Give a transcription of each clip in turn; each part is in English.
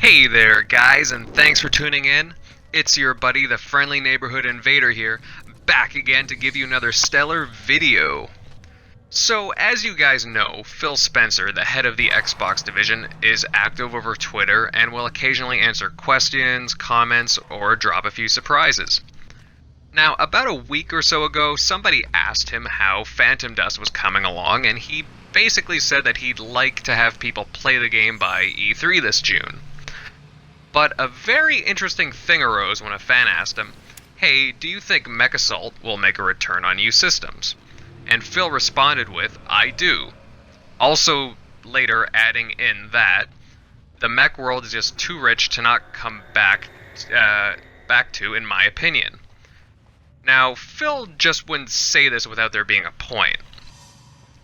Hey there, guys, and thanks for tuning in. It's your buddy, the friendly neighborhood invader here, back again to give you another stellar video. So, as you guys know, Phil Spencer, the head of the Xbox division, is active over Twitter and will occasionally answer questions, comments, or drop a few surprises. Now, about a week or so ago, somebody asked him how Phantom Dust was coming along, and he basically said that he'd like to have people play the game by E3 this June. But a very interesting thing arose when a fan asked him, "Hey, do you think Mechassault will make a return on new systems?" And Phil responded with, "I do." Also, later adding in that, the mech world is just too rich to not come back to, in my opinion. Now, Phil just wouldn't say this without there being a point.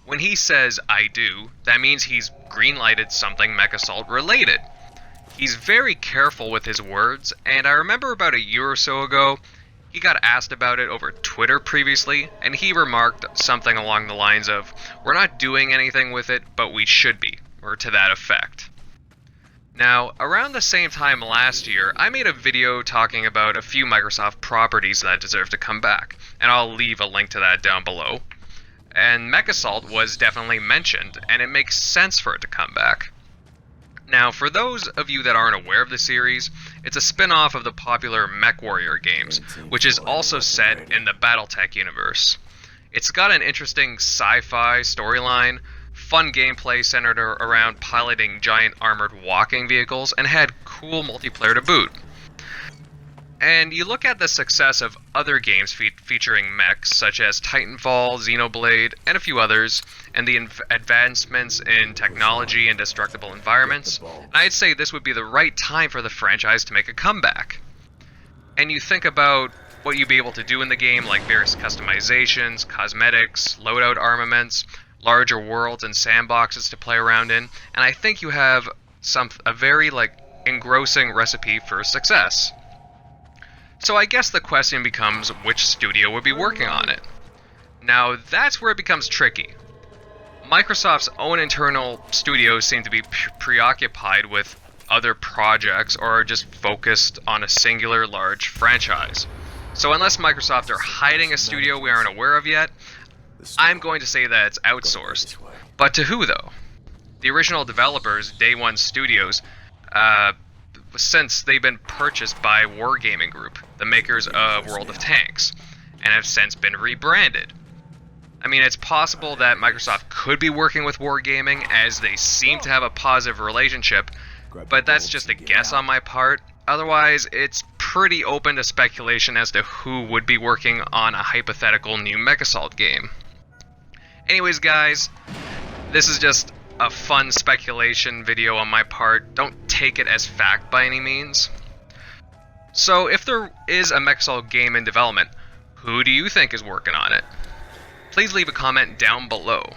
When he says, "I do," that means he's greenlighted something Mechassault related. He's very careful with his words, and I remember about a year or so ago, he got asked about it over Twitter previously, and he remarked something along the lines of, "We're not doing anything with it, but we should be," or to that effect. Now, around the same time last year, I made a video talking about a few Microsoft properties that deserve to come back, and I'll leave a link to that down below. And Mechassault was definitely mentioned, and it makes sense for it to come back. Now, for those of you that aren't aware of the series, it's a spin-off of the popular MechWarrior games, which is also set in the BattleTech universe. It's got an interesting sci-fi storyline, fun gameplay centered around piloting giant armored walking vehicles, and had cool multiplayer to boot. And you look at the success of other games featuring mechs, such as Titanfall, Xenoblade, and a few others, and the advancements in technology and destructible environments, and I'd say this would be the right time for the franchise to make a comeback. And you think about what you'd be able to do in the game, like various customizations, cosmetics, loadout armaments, larger worlds and sandboxes to play around in, and I think you have a very engrossing recipe for success. So I guess the question becomes, which studio would be working on it? Now, that's where it becomes tricky. Microsoft's own internal studios seem to be preoccupied with other projects or are just focused on a singular large franchise. So unless Microsoft are hiding a studio we aren't aware of yet, I'm going to say that it's outsourced. But to who, though? The original developers, Day One Studios, since they've been purchased by Wargaming Group, the makers of World of Tanks, and have since been rebranded. I mean, it's possible that Microsoft could be working with Wargaming, as they seem to have a positive relationship, but that's just a guess on my part. Otherwise, it's pretty open to speculation as to who would be working on a hypothetical new Mechassault game. Anyways, guys, this is just a fun speculation video on my part. Don't take it as fact by any means. So, if there is a Mechassault game in development, who do you think is working on it? Please leave a comment down below.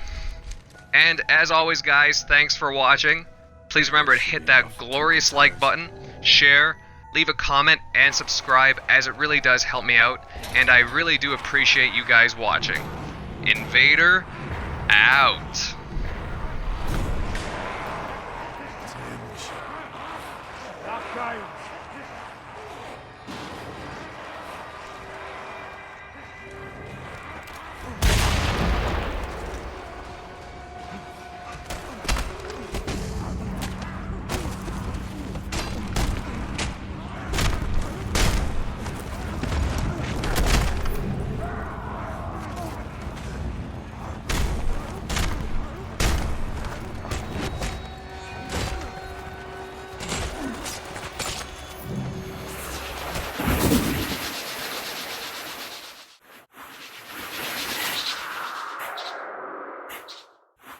And as always, guys, thanks for watching. Please remember to hit that glorious like button, share, leave a comment, and subscribe, as it really does help me out, and I really do appreciate you guys watching. Invader, out. That game.